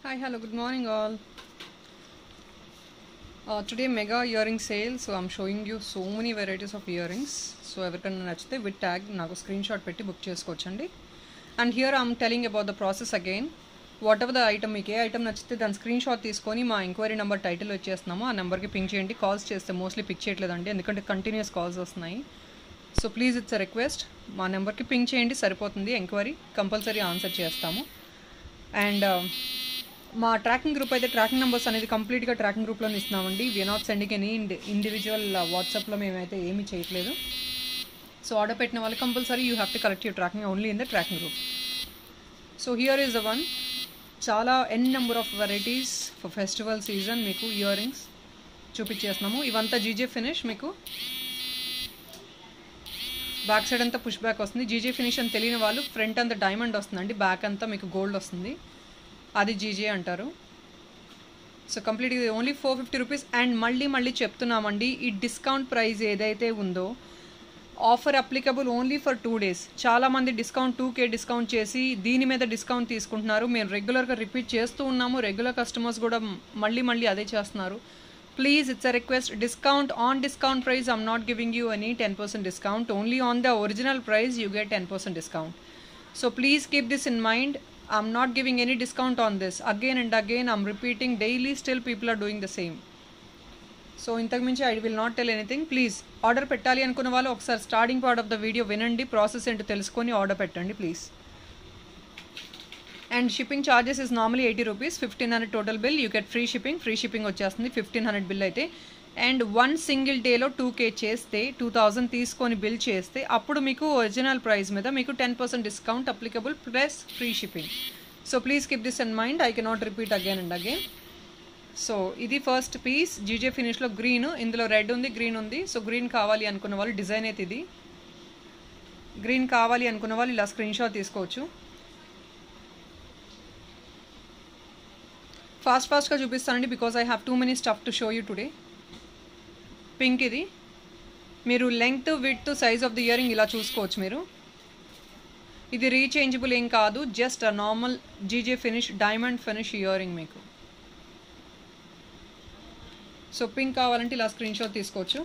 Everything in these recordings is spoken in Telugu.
Hi, hello, good morning all. Today mega earring sale, so I'm showing you so many varieties of earrings. So everyone nachite with tag naku screenshot petti book chesukochandi. And here I'm telling about the process again. Whatever the item meeke item nachite dan screenshot తీసుకొని మా ఎంక్వైరీ నెంబర్ టైటిల్ వచ్చేస్తున్నాము ఆ నెంబర్కి పింక్ చేయండి. కాల్స్ చేస్తే మోస్ట్లీ పిక్ చేయట్లేదండి ఎందుకంటే కంటిన్యూస్ కాల్స్ వస్తున్నాయి. So please it's a request, మా నెంబర్కి పింక్ చేయండి సరిపోతుంది. ఎంక్వైరీ కంపల్సరీ ఆన్సర్ చేస్తాము. అండ్ మా ట్రాకింగ్ గ్రూప్ అయితే ట్రాకింగ్ నెంబర్స్ అనేది కంప్లీట్గా ట్రాకింగ్ గ్రూప్లోనే ఇస్తున్నామండి. We are not sending any individual వాట్సాప్లో మేమైతే ఏమీ చేయట్లేదు. సో ఆర్డర్ పెట్టిన వాళ్ళు compulsory you have to collect your tracking only in the tracking group. So here is the one, చాలా number of varieties for festival season మీకు ఇయర్ రింగ్స్ చూపించేస్తున్నాము. ఇవంతా జీజే ఫినిష్, మీకు బ్యాక్ సైడ్ అంతా పుష్ బ్యాక్ వస్తుంది. జీజే ఫినిష్ అని తెలియని వాళ్ళు ఫ్రంట్ అంతా డైమండ్ వస్తుందండి, బ్యాక్ అంతా మీకు గోల్డ్ వస్తుంది, అది జీజే అంటారు. సో కంప్లీట్గా ఇది ఓన్లీ 450 రూపీస్. అండ్ మళ్ళీ చెప్తున్నామండి, ఈ డిస్కౌంట్ ప్రైస్ ఏదైతే ఉందో offer applicable only for 2 days. చాలామంది డిస్కౌంట్ 2K డిస్కౌంట్ చేసి దీని మీద డిస్కౌంట్ తీసుకుంటున్నారు. మేము రెగ్యులర్గా రిపీట్ చేస్తూ ఉన్నాము, రెగ్యులర్ కస్టమర్స్ కూడా మళ్ళీ అదే చేస్తున్నారు. Please it's a request, discount on discount price I'm not giving you any 10% discount. Only on the original price you get 10% discount. So please keep this in mind. I'm not giving any discount on this. Again and again I'm repeating daily, still people are doing the same. So ఇంతకు మించి I will not tell anything. Please order పెట్టాలి అనుకున్న వాళ్ళు ఒకసారి starting part of the video వినండి, ప్రాసెస్ ఏంటో తెలుసుకొని ఆర్డర్ పెట్టండి please. And shipping charges is normally 80 rupees, 1500 total bill, you get free shipping వచ్చేస్తుంది 1500 బిల్ అయితే. అండ్ 1 సింగిల్ డేలో 2K చేస్తే 2000 తీసుకొని బిల్ చేస్తే అప్పుడు మీకు ఒరిజినల్ ప్రైస్ మీద మీకు 10% discount applicable plus free shipping. So please keep this in mind, I cannot repeat again and again. So ఇది ఫస్ట్ పీస్ జీజే ఫినిష్లో గ్రీన్, ఇందులో రెడ్ ఉంది, గ్రీన్ ఉంది. సో గ్రీన్ కావాలి అనుకున్న వాళ్ళు, డిజైన్ అయితే ఇది గ్రీన్ కావాలి అనుకున్న వాళ్ళు ఇలా స్క్రీన్ షాట్ తీసుకోవచ్చు. ఫాస్ట్గా చూపిస్తానండి because I have too many stuff to show you today. Pink ఇది, మీరు length width size of the earring ఇలా చూసుకోవచ్చు మీరు. ఇది రీచేంజబుల్ ఏం కాదు, just a normal GJ finish diamond finish earring మీకు. సో పింక్ కావాలంటే ఇలా స్క్రీన్ షాట్ తీసుకోవచ్చు.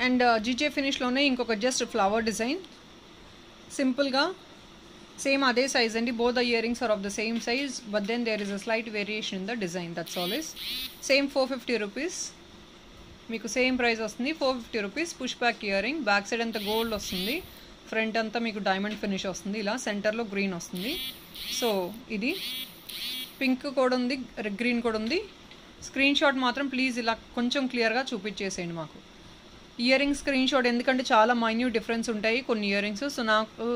అండ్ జీజే ఫినిష్లోనే ఇంకొక జస్ట్ ఫ్లవర్ డిజైన్ సింపుల్గా సేమ్ అదే సైజ్ అండి. Both the ear rings are of the same size, but then there is a slight variation in the design, that's always same. 450 rupees మీకు సేమ్ ప్రైస్ వస్తుంది, 450 rupees. Push back ear ring, back side అంతా గోల్డ్ వస్తుంది, ఫ్రంట్ అంతా మీకు డైమండ్ ఫినిష్ వస్తుంది, ఇలా సెంటర్లో గ్రీన్ వస్తుంది. సో ఇది పింక్ కూడా ఉంది, గ్రీన్ కూడా ఉంది. స్క్రీన్ షాట్ మాత్రం ప్లీజ్ ఇలా కొంచెం క్లియర్గా చూపించేసేయండి మాకు ఇయర్ రింగ్ స్క్రీన్ షాట్, ఎందుకంటే చాలా మైన్యూట్ డిఫరెన్స్ ఉంటాయి కొన్ని ఇయర్ రింగ్స్. సో నాకు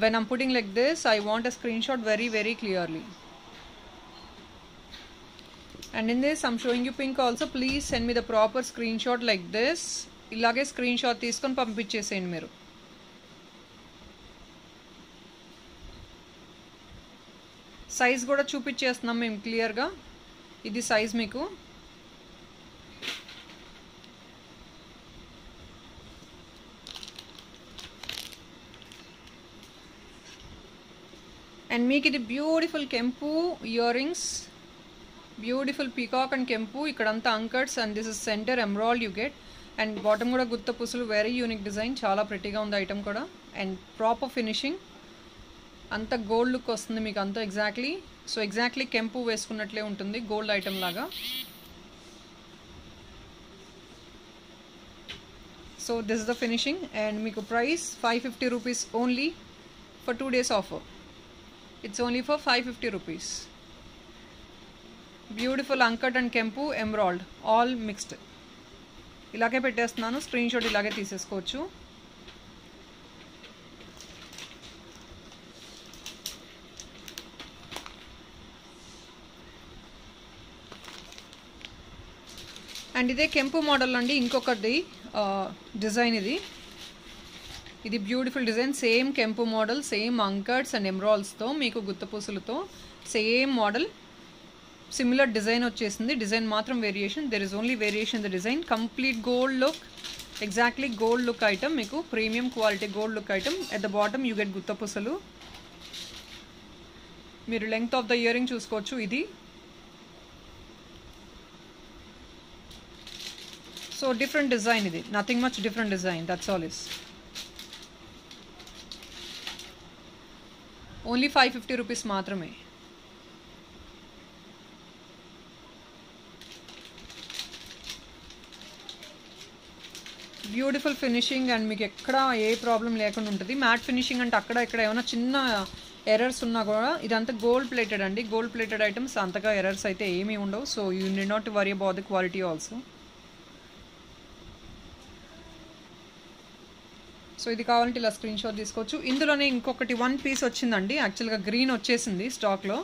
when I'm putting like this, I want a screenshot very clearly. And in this I'm showing you pink also. Please send me the proper screenshot like this. ilage screenshot తీసుకొని పంపించేసేయండి మీరు. సైజ్ కూడా చూపించేస్తున్నాం మేము క్లియర్గా. ఇది సైజ్ మీకు. అండ్ మీకు ఇది బ్యూటిఫుల్ కెంపు ear rings, beautiful peacock and కెంపు, ఇక్కడంతా uncuts and this is centre emerald you get. And bottom కూడా గుత్త పుసులు, వెరీ యూనిక్ డిజైన్, చాలా ప్రెట్టీగా ఉంది ఐటమ్ కూడా. అండ్ ప్రాపర్ ఫినిషింగ్, అంత గోల్డ్ లుక్ వస్తుంది మీకు అంతా ఎగ్జాక్ట్లీ. సో ఎగ్జాక్ట్లీ కెంపు వేసుకున్నట్లే ఉంటుంది, గోల్డ్ ఐటమ్ లాగా. So this is the finishing. And మీకు price 550 rupees only for 2 days offer. It's only for 550 rupees. Beautiful uncut and kempu emerald all mixed. ఇలాగే పెట్టేస్తున్నాను, స్క్రీన్ షాట్ ఇలాగే తీసేసుకోవచ్చు. అండ్ ఇదే కెంపు మోడల్ అండి, ఇంకొకటి డిజైన్ ఇది బ్యూటిఫుల్ డిజైన్, సేమ్ కెంపు మోడల్, సేమ్ అంకర్స్ అండ్ ఎమరాల్డ్స్తో మీకు గుత్తపూసలతో సేమ్ మోడల్. సిమిలర్ డిజైన్ వచ్చేసింది, డిజైన్ మాత్రం variation, there is only variation the design. Complete gold look, exactly gold look item, మీకు premium quality gold look item. At the bottom you get గుత్తపూసలు. మీరు length of the ear ring చూసుకోవచ్చు. ఇది సో డిఫరెంట్ డిజైన్, ఇది nothing much different design, that's all is. Only 550 rupees మాత్రమే. బ్యూటిఫుల్ ఫినిషింగ్ అండ్ మీకు ఎక్కడ ఏ ప్రాబ్లం లేకుండా ఉంటుంది. మ్యాట్ ఫినిషింగ్ అంటే అక్కడ ఇక్కడ ఏమైనా చిన్న ఎర్రర్స్ ఉన్నా కూడా ఇదంతా గోల్డ్ ప్లేటెడ్ అండి. గోల్డ్ ప్లేటెడ్ ఐటమ్స్ అంతగా ఎర్రర్స్ అయితే ఏమీ ఉండవు. So you need not worry about the quality also. So ఇది కావాలంటే ఇలా స్క్రీన్ షాట్ తీసుకోవచ్చు. ఇందులోనే ఇంకొకటి 1 పీస్ వచ్చిందండి. యాక్చువల్గా గ్రీన్ వచ్చేసింది స్టాక్లో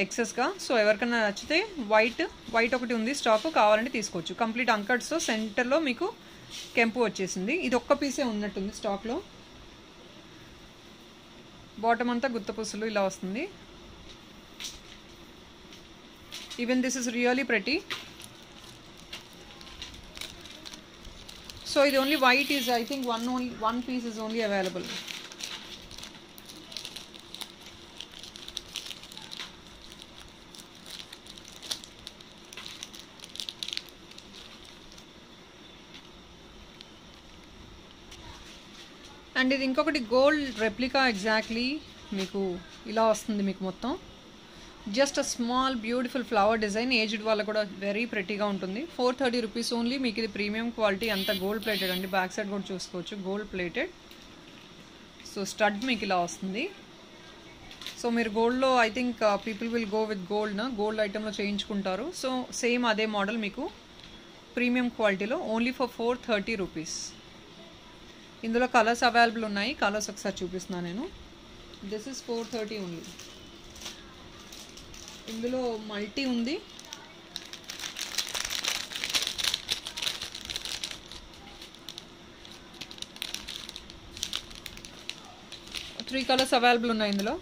ఎక్సెస్గా. సో ఎవరికైనా నచ్చితే వైట్ ఒకటి ఉంది స్టాక్, కావాలంటే తీసుకోవచ్చు. కంప్లీట్ అంకట్స్తో సెంటర్లో మీకు కెంపు వచ్చేసింది. ఇది ఒక్క పీసే ఉన్నట్టుంది స్టాక్లో. బాటమ్ అంతా గుత్తపూసలు ఇలా వస్తుంది. Even this is really pretty. So ఇది only white is I think one piece is only available. And ఇది ఇంకొకటి గోల్డ్ రెప్లికా ఎగ్జాక్ట్లీ మీకు ఇలా వస్తుంది. మీకు మొత్తం just a small beautiful flower design. Aged వాళ్ళ కూడా వెరీ ప్రెటీగా ఉంటుంది. 430 రూపీస్ ఓన్లీ. మీకు ఇది ప్రీమియం క్వాలిటీ, అంతా గోల్డ్ ప్లేటెడ్ అండి. బ్యాక్ సైడ్ కూడా చూసుకోవచ్చు గోల్డ్ ప్లేటెడ్. సో స్టడ్ మీకు ఇలా వస్తుంది. సో మీరు గోల్డ్లో I think people will go with gold ఐటెంలో చేయించుకుంటారు. సో సేమ్ అదే మోడల్ మీకు ప్రీమియం క్వాలిటీలో ఓన్లీ ఫర్ 430 రూపీస్. ఇందులో కలర్స్ అవైలబుల్ ఉన్నాయి. కలర్స్ ఒకసారి చూపిస్తున్నాను నేను. This is 430 only. ఇందులో మల్టీ ఉంది, త్రీ కలర్స్ అవైలబుల్ ఉన్నాయి ఇందులో.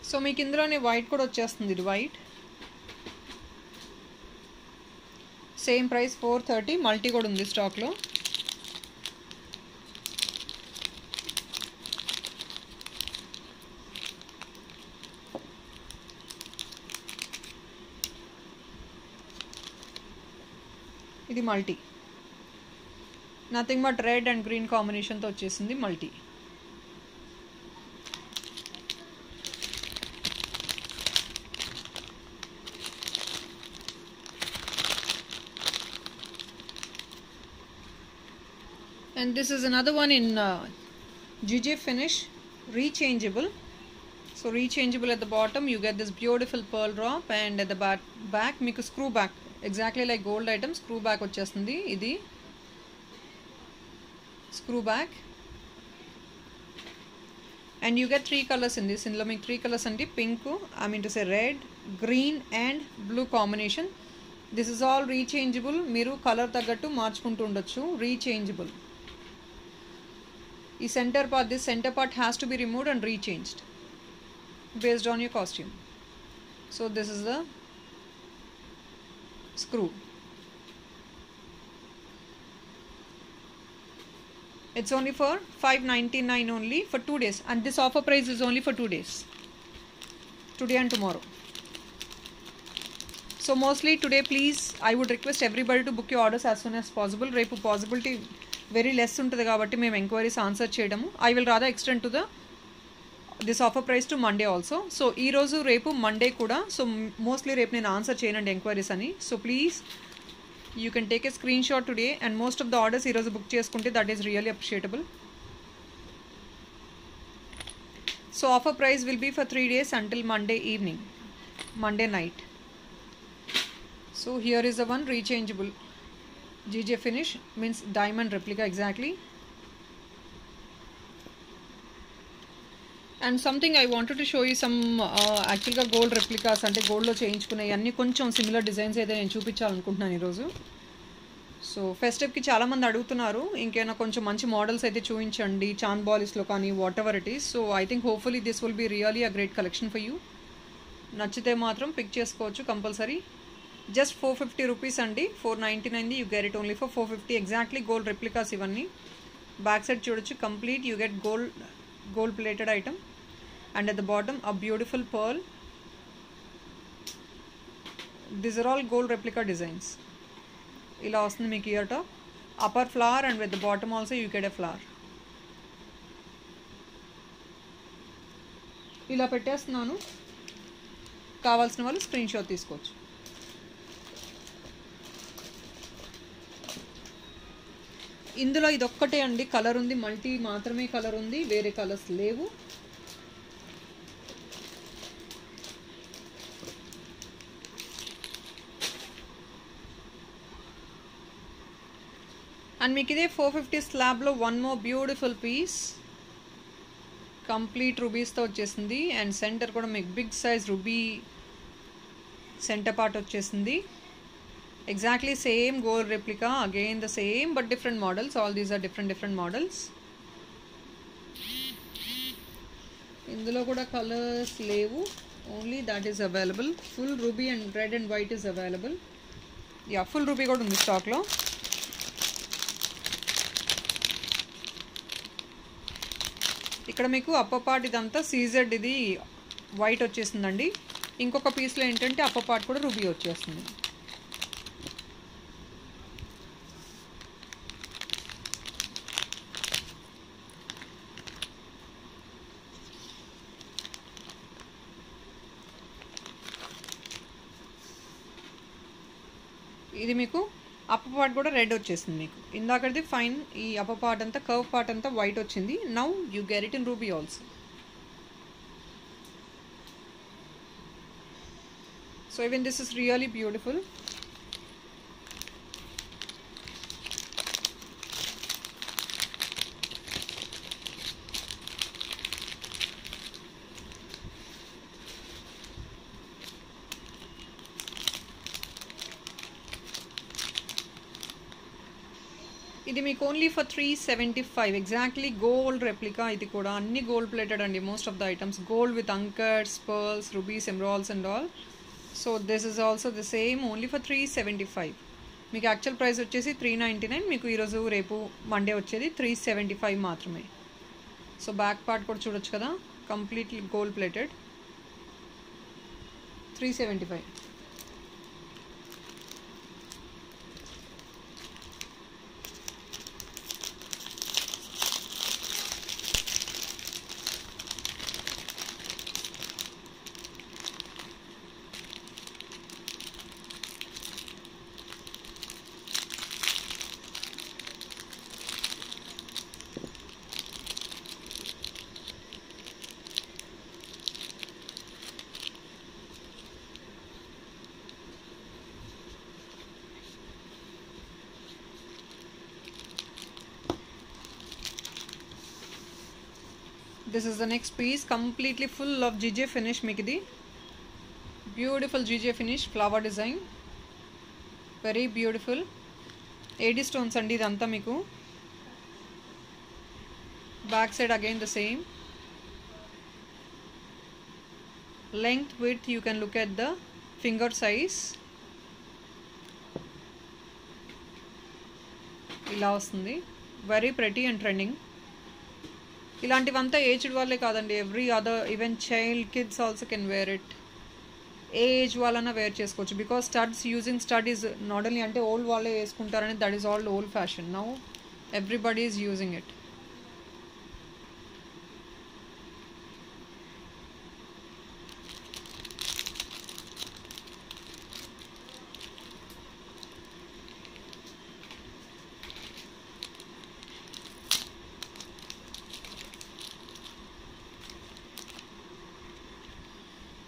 సో మీకు ఇందులోనే వైట్ కూడా వచ్చేస్తుంది. ఇది వైట్ సేమ్ ప్రైస్ 430. మల్టీ కూడా ఉంది స్టాక్లో. ఇది multi, nothing but red and green కాంబినేషన్తో వచ్చేసింది multi. And this is another one in GJ finish, rechangeable. So rechangeable at the bottom you get this beautiful pearl drop, and at the back meeku screw back, exactly like gold item screw back vachestundi. Idi screw back, and you get 3 colors in this. Indlo meeku 3 colors andi pink, I mean to say red, green and blue combination. This is all rechangeable. Meeru color taggattu marchukuntu undochu. Rechangeable. This center part has to be removed and rechanged based on your costume. So this is the screw. It's only for 599 only for 2 days, and this offer price is only for 2 days, today and tomorrow. So mostly today, please, I would request everybody to book your orders as soon as possible. Repu possibility very less ఉంటుంది కాబట్టి మేము ఎంక్వైరీస్ ఆన్సర్ చేయడము. I will rather extend to this offer price to Monday also. So ఈరోజు రేపు మండే కూడా. సో మోస్ట్లీ రేపు నేను ఆన్సర్ చేయనండి ఎంక్వైరీస్ అని. So please you can take a screen shot today, and most of the orders ఈరోజు బుక్ చేసుకుంటే that is really appreciatable. So offer price will be for 3 days until Monday evening, Monday night. So here is the one rechangeable GJ finish, means diamond replica exactly. And something I wanted to show you some actually gold replicas ante gold lo చేయించుకునే అన్ని కొంచెం సిమిలర్ డిజైన్స్ అయితే నేను చూపించాలనుకుంటున్నాను ఈరోజు. సో ఫెస్టివ్కి చాలామంది అడుగుతున్నారు ఇంకేమైనా కొంచెం మంచి మోడల్స్ అయితే చూపించండి చాంద్ బాలీస్లో కానీ whatever it is. So I think hopefully this will be really a great collection for you. నచ్చితే మాత్రం పిక్ చేసుకోవచ్చు కంపల్సరీ. జస్ట్ 450 రూపీస్ అండి. 499 you get it only for 450. Exactly gold replicas ఇవన్నీ. బ్యాక్ సైడ్ చూడొచ్చు, complete you get gold plated item. And at the bottom a beautiful pearl. These are all gold replica designs. ఇలా వస్తుంది మీకు ear top. Upper flower and with the bottom also you get a flower. ఇలా పెట్టేస్తున్నాను, కావాల్సిన వాళ్ళు స్క్రీన్ షాట్ తీసుకోవచ్చు. ఇందులో ఇదొక్కటే అండి కలర్ ఉంది, మల్టీ మాత్రమే కలర్ ఉంది, వేరే కలర్స్ లేవు. అండ్ మీకు ఇదే 450 స్లాబ్లో one more beautiful piece, complete రూబీస్తో వచ్చేసింది. అండ్ సెంటర్ కూడా మీకు big size ruby centre part వచ్చేసింది. Exactly same gold replica, again the same but different models. All these are different models. ఇందులో కూడా కలర్స్ లేవు, only that is available. Full ruby and red and white is available. Yeah, full ruby కూడా ఉంది స్టాక్లో. ఇక్కడ మీకు అప్పర్ పార్ట్ ఇదంతా సీజెడ్, ఇది వైట్ వచ్చేసిందండి. ఇంకొక పీస్లో ఏంటంటే అప్పర్ పార్ట్ కూడా రూబీ వచ్చేస్తుంది. ఇది మీకు అప్పర్ పార్ట్ కూడా రెడ్ వచ్చేసింది. మీకు ఇందాకది ఫైన్, ఈ అప్పర్ పార్ట్ అంతా కర్వ్ పార్ట్ అంతా వైట్ వచ్చింది. Now you get it in ruby also. So even this is really beautiful. ఇది మీకు only for 375. Exactly gold replica. ఇది కూడా అన్ని గోల్డ్ ప్లేటెడ్ అండి. Most of the items gold with uncuts, pearls, rubies, emeralds and all. So this is also the same, only for 375. మీకు యాక్చువల్ ప్రైస్ వచ్చేసి 399. మీకు ఈరోజు రేపు మండే వచ్చేది 375 మాత్రమే. సో బ్యాక్ పార్ట్ కూడా చూడొచ్చు కదా, completely gold plated. 375. This is the next piece, completely full of GJ finish. Meeki idi beautiful GJ finish, flower design, very beautiful. AD stones andi idantha meeku. Back side again the same. Length, width, you can look at the finger size. ఇలా వస్తుంది, very pretty and trending. ఇలాంటివంతా ఏజ్డ్ వాళ్ళే కాదండి, every other even child kids also can wear it. ఏ ఏజ్ వాళ్ళన్నా వేర్ చేసుకోవచ్చు. Because studs, using stud is not only అంటే ఓల్డ్ వాళ్ళే వేసుకుంటారని, that is all old fashion. Now everybody is using it.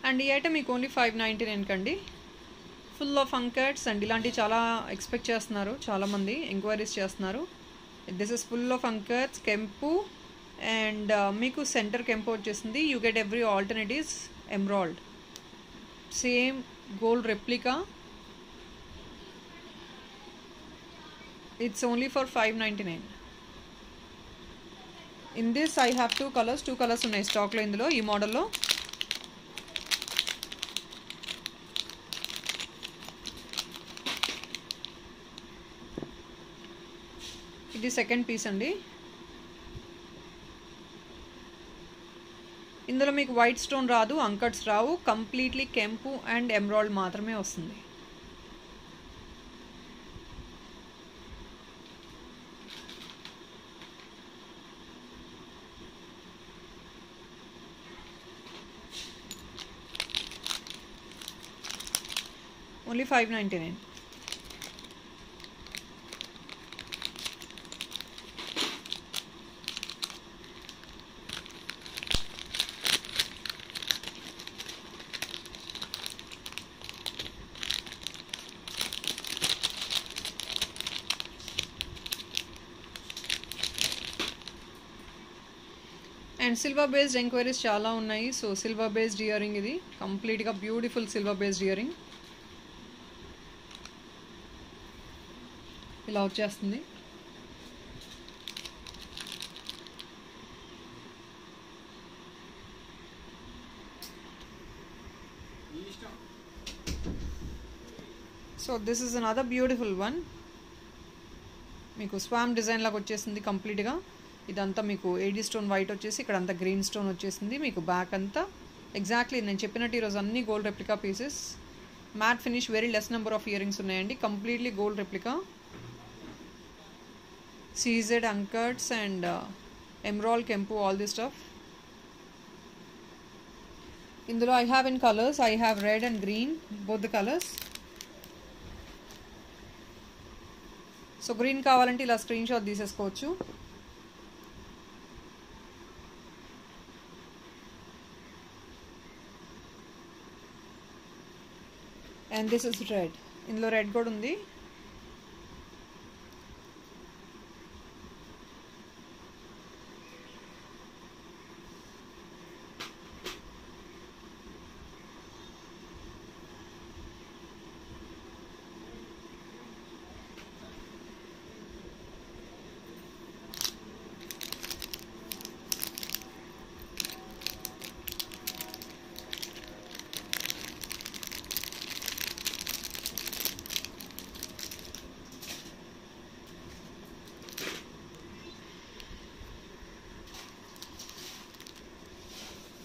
And ఈ ఐటమ్ మీకు ఓన్లీ 599 కండి. ఫుల్ ఆఫ్ అంకర్స్ అండ్ ఇలాంటివి చాలా ఎక్స్పెక్ట్ చేస్తున్నారు, చాలామంది ఎంక్వైరీస్ చేస్తున్నారు. దిస్ ఇస్ ఫుల్ ఆఫ్ అంకర్స్, కెంపు అండ్ మీకు సెంటర్ కెంపు వచ్చేసింది. You get every alternatives emerald, same gold replica. It's only for 599. In this I have two colours ఉన్నాయి స్టాక్లో ఇందులో, ఈ మోడల్లో. ఇది సెకండ్ పీస్ అండి. ఇందులో మీకు వైట్ స్టోన్ రాదు, అంకట్స్ రావు, కంప్లీట్లీ కెంపు అండ్ ఎమరాల్డ్ మాత్రమే వస్తుంది. Only 599. And silver based enquiries చాలా ఉన్నాయి. So silver based ear ring, ఇది కంప్లీట్గా beautiful silver based ear ring ఇలా వచ్చేస్తుంది. So this is another beautiful one. మీకు స్వామ్ డిజైన్ లాగా వచ్చేసింది కంప్లీట్గా. ఇదంతా మీకు ఏడీ స్టోన్ వైట్ వచ్చేసి ఇక్కడ అంతా గ్రీన్ స్టోన్ వచ్చేసింది. మీకు బ్యాక్ అంతా ఎగ్జాక్ట్లీ నేను చెప్పినట్టు ఈరోజు అన్ని gold replica pieces. Matte finish, very less number of ear rings ఉన్నాయండి. Completely gold replica. CZ uncuts and emerald, కెంపు, ఆల్ ది స్టఫ్. ఇందులో I have in colours, I have red and green, both the colours. So green కావాలంటే ఇలా స్క్రీన్ షాట్ తీసేసుకోవచ్చు. And this is red. ఇందులో రెడ్ కూడా ఉంది.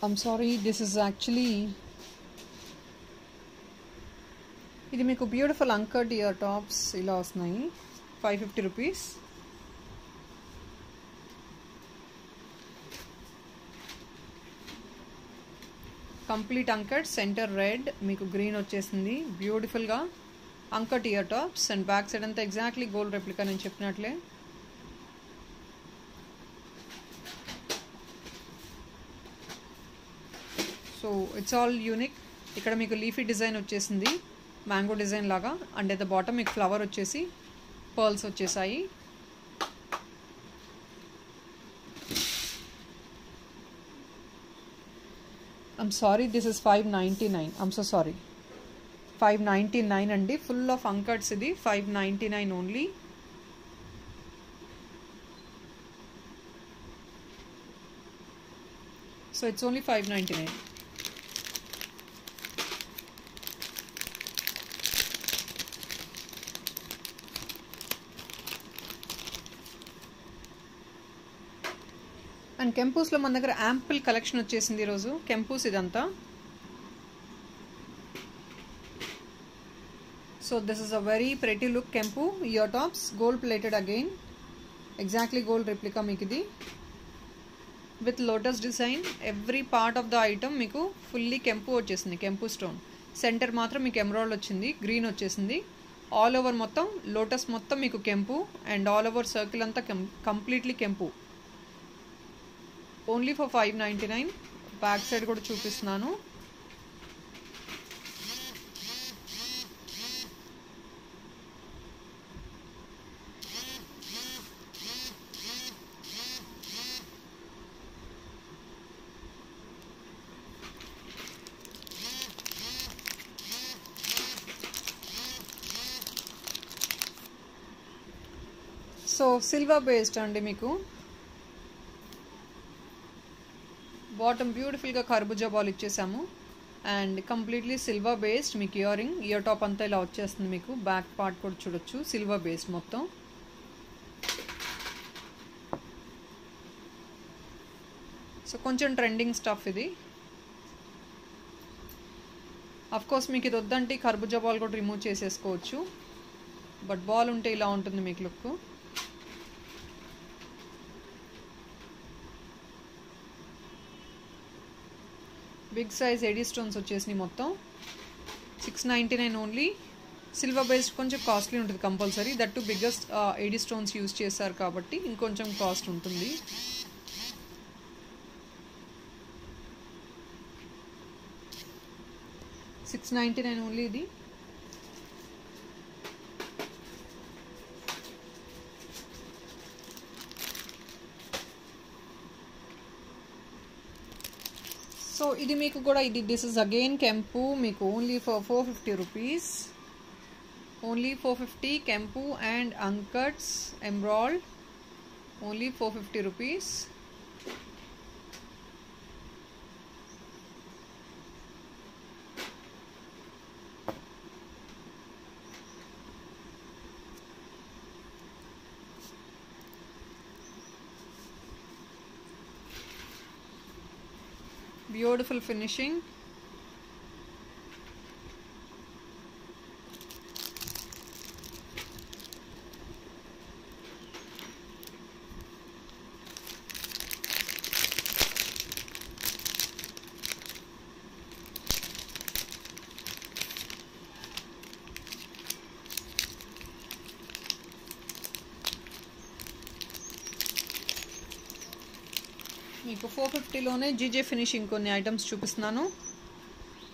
I'm sorry, this is actually ఇది మీకు బ్యూటిఫుల్ అంకర్డ్ ఇయర్ టాప్స్ ఇలా వస్తున్నాయి. 550 rupees. Complete uncut, centre red, మీకు గ్రీన్ వచ్చేసింది. బ్యూటిఫుల్గా uncut ear tops and back side అంతా ఎగ్జాక్ట్లీ గోల్డ్ రెప్లికా నేను చెప్పినట్లే. So it's all unique. ఇక్కడ మీకు లీఫీ డిజైన్ వచ్చేసింది, మ్యాంగో డిజైన్ లాగా. అండ్ అట్ ద బాటమ్ మీకు ఫ్లవర్ వచ్చేసి పర్ల్స్ వచ్చేసాయి. I'm sorry, this is 599. I'm so sorry, 599 అండి. ఫుల్ ఆఫ్ అంకట్స్ ఇది. 599 only. So it's only 599. And కెంపూస్లో మన దగ్గర యాంపుల్ కలెక్షన్ వచ్చేసింది ఈరోజు. కెంపూస్ ఇదంతా. So this is a very pretty look కెంపు ear tops, gold plated again, exactly gold replica మీకు ఇది. With lotus design. Every part of the item మీకు ఫుల్లీ కెంపు వచ్చేసింది, కెంపు స్టోన్. సెంటర్ మాత్రం మీకు ఎమరాల్డ్ వచ్చింది, గ్రీన్ వచ్చేసింది. ఆల్ ఓవర్ మొత్తం లోటస్ మొత్తం మీకు కెంపు అండ్ ఆల్ ఓవర్ సర్కిల్ అంతా కంప్లీట్లీ కెంపు. Only for 599. బ్యాక్ సైడ్ కూడా చూపిస్తున్నాను. సో సిల్వర్ బేస్డ్ అండి. మీకు బాటమ్ బ్యూటిఫుల్గా కర్బూజా బాల్ ఇచ్చేసాము అండ్ కంప్లీట్లీ సిల్వర్ బేస్డ్. మీకు ఇయర్ రింగ్, ఇయర్ టాప్ అంతా ఇలా వచ్చేస్తుంది. మీకు బ్యాక్ పార్ట్ కూడా చూడొచ్చు, సిల్వర్ బేస్డ్ మొత్తం. సో కొంచెం ట్రెండింగ్ స్టఫ్ ఇది. అఫ్ కోర్స్ మీకు ఇది వద్దంటే కర్బూజా బాల్ కూడా రిమూవ్ చేసేసుకోవచ్చు, బట్ బాల్ ఉంటే ఇలా ఉంటుంది మీకు look. Big size AD stones వచ్చేసినాయి మొత్తం. 699 ఓన్లీ. సిల్వర్ బేస్డ్ కొంచెం కాస్ట్లీ ఉంటుంది compulsory, that too biggest AD stones use చేశారు కాబట్టి ఇంకొంచెం కాస్ట్ ఉంటుంది. $699 ఓన్లీ ఇది. సో ఇది మీకు కూడా ఇది దిస్ ఇస్ అగైన్ కెంపు, మీకు ఓన్లీ ఫర్ 450 రూపీస్. ఓన్లీ 450 కెంపు and అంకట్స్ emerald, only 450 rupees. Beautiful finishing. మీకు 450లోనే జీజే ఫినిషింగ్ కొన్ని ఐటమ్స్ చూపిస్తున్నాను.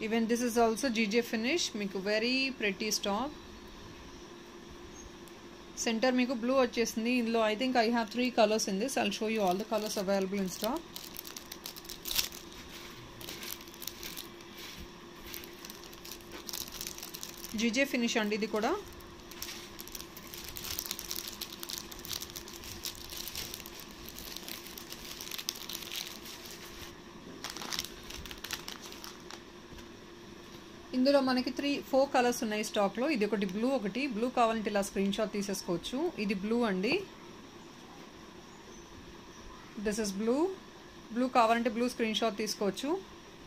Even this is also GJ finish, మీకు వెరీ ప్రెటీ స్టాక్. సెంటర్ మీకు బ్లూ వచ్చేసింది. ఇందులో I think I have 3 colours in this. I'll show you all the colours available in stock. GJ finish అండి ఇది కూడా. ఇందులో మనకి 4 కలర్స్ ఉన్నాయి స్టాక్లో. ఇది ఒకటి బ్లూ, ఒకటి బ్లూ కావాలంటే ఇలా స్క్రీన్ షాట్ తీసేసుకోవచ్చు. ఇది బ్లూ అండి, దిస్ ఇస్ బ్లూ. బ్లూ కావాలంటే బ్లూ స్క్రీన్ షాట్ తీసుకోవచ్చు.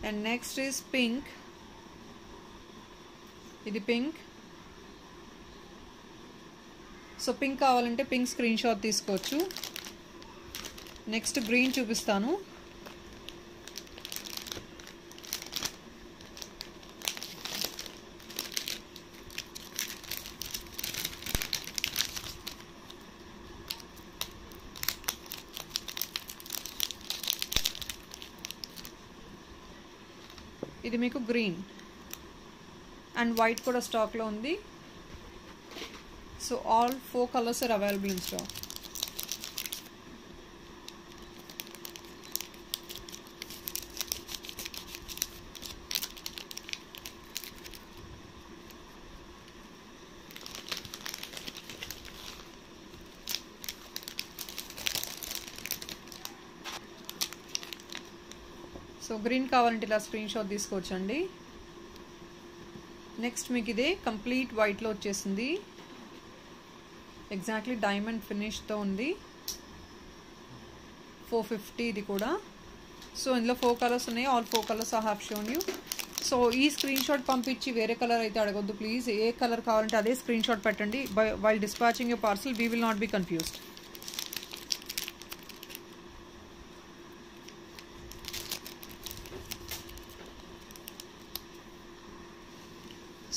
అండ్ నెక్స్ట్ ఈస్ పింక్, ఇది పింక్. సో పింక్ కావాలంటే పింక్ స్క్రీన్ షాట్ తీసుకోవచ్చు. నెక్స్ట్ గ్రీన్ చూపిస్తాను. ఇది మీకు గ్రీన్ అండ్ వైట్ కూడా స్టాక్లో ఉంది. So all 4 colours are available in stock. So green కావాలంటే ఇలా స్క్రీన్ షాట్ తీసుకోవచ్చండి. నెక్స్ట్ మీకు ఇదే కంప్లీట్ వైట్లో వచ్చేసింది, ఎగ్జాక్ట్లీ డైమండ్ ఫినిష్తో ఉంది. 450 ఇది కూడా. సో ఇందులో 4 కలర్స్ ఉన్నాయి. All 4 colours I have shown you. So ఈ స్క్రీన్ షాట్ పంపించి వేరే కలర్ అయితే అడగొద్దు ప్లీజ్. ఏ కలర్ కావాలంటే అదే స్క్రీన్ షాట్ పెట్టండి. While dispatching your parcel we will not be confused.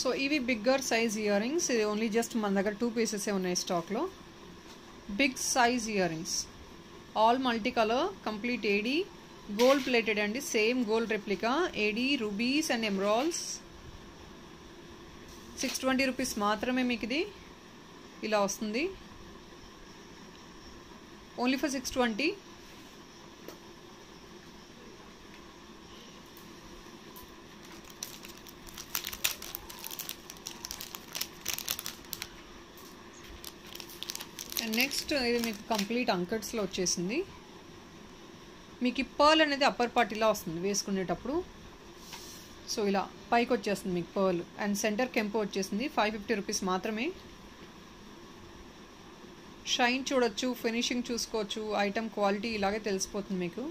So ఇవి బిగ్గర్ సైజ్ ఇయర్ రింగ్స్. ఇది ఓన్లీ జస్ట్ మన దగ్గర 2 పీసెసే ఉన్నాయి స్టాక్లో. Big size ear rings, all multi colour, complete AD, gold plated అండి, same gold replica, AD, rubies and emeralds. 620 rupees మాత్రమే మీకు ఇది ఇలా వస్తుంది. Only for 620. నెక్స్ట్ ఇది మీకు కంప్లీట్ అంకట్స్లో వచ్చేసింది. మీకు ఈ పర్ల్ అనేది అప్పర్ పార్ట్ ఇలా వస్తుంది వేసుకునేటప్పుడు. సో ఇలా పైకి వచ్చేస్తుంది మీకు పర్ల్ అండ్ సెంటర్ కెంపు వచ్చేసింది. 550 రూపీస్ మాత్రమే. షైన్ చూడొచ్చు, ఫినిషింగ్ చూసుకోవచ్చు, ఐటమ్ క్వాలిటీ ఇలాగే తెలిసిపోతుంది మీకు.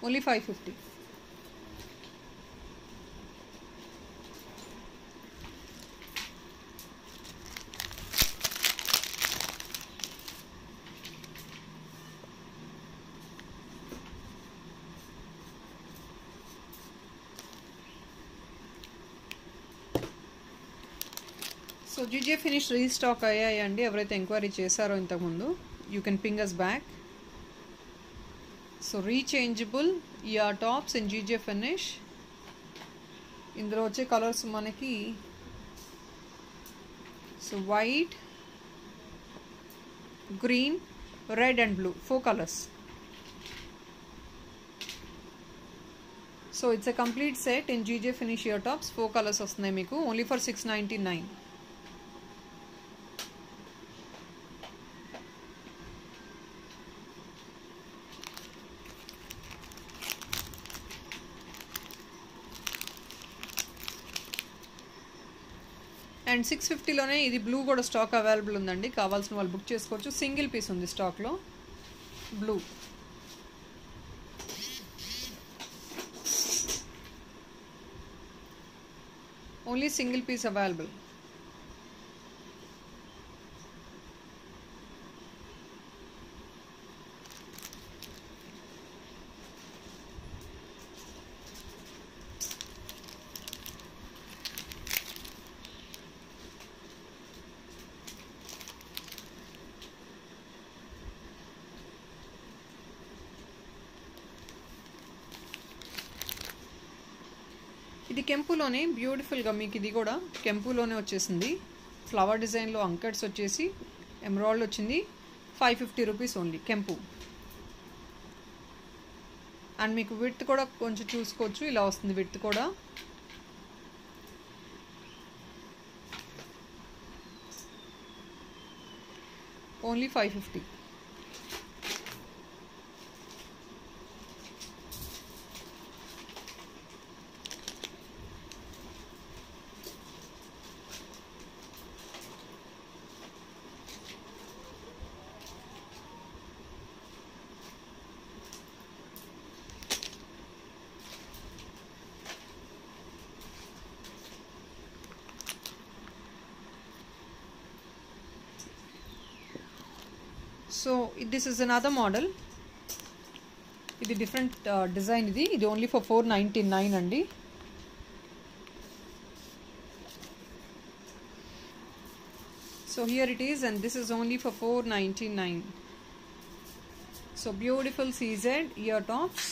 Only 550. So GJ finish restock అయ్యాయండి. ఎవరైతే ఎంక్వైరీ చేశారో ఇంతకుముందు, you can ping us back. So rechangeable ear tops in GJ finish. ఇందులో వచ్చే కలర్స్ మనకి so white, green, red and blue, 4 colours. So it's a complete set in GJ finish ear tops. 4 colours వస్తున్నాయి మీకు, ఓన్లీ ఫర్ 699. అండ్ 650లోనే ఇది బ్లూ కూడా స్టాక్ అవైలబుల్ ఉందండి. కావాల్సిన వాళ్ళు బుక్ చేసుకోవచ్చు. సింగిల్ పీస్ ఉంది స్టాక్లో blue. Only single piece available. ఇది కెంపులోనే బ్యూటిఫుల్గా మీకు ఇది కూడా కెంపులోనే వచ్చేసింది. ఫ్లవర్ డిజైన్లో అంకట్స్ వచ్చేసి ఎమరాల్డ్ వచ్చింది. 550 రూపీస్ ఓన్లీ కెంపు. అండ్ మీకు విడ్త్ కూడా కొంచెం చూసుకోవచ్చు, ఇలా వస్తుంది విడ్త్ కూడా. Only 550. So this is another model. ఇది డిఫరెంట్ డిజైన్. ఇది ఓన్లీ ఫర్ 499 అండి. So here it is and this is only for 499. So beautiful CZ ear tops,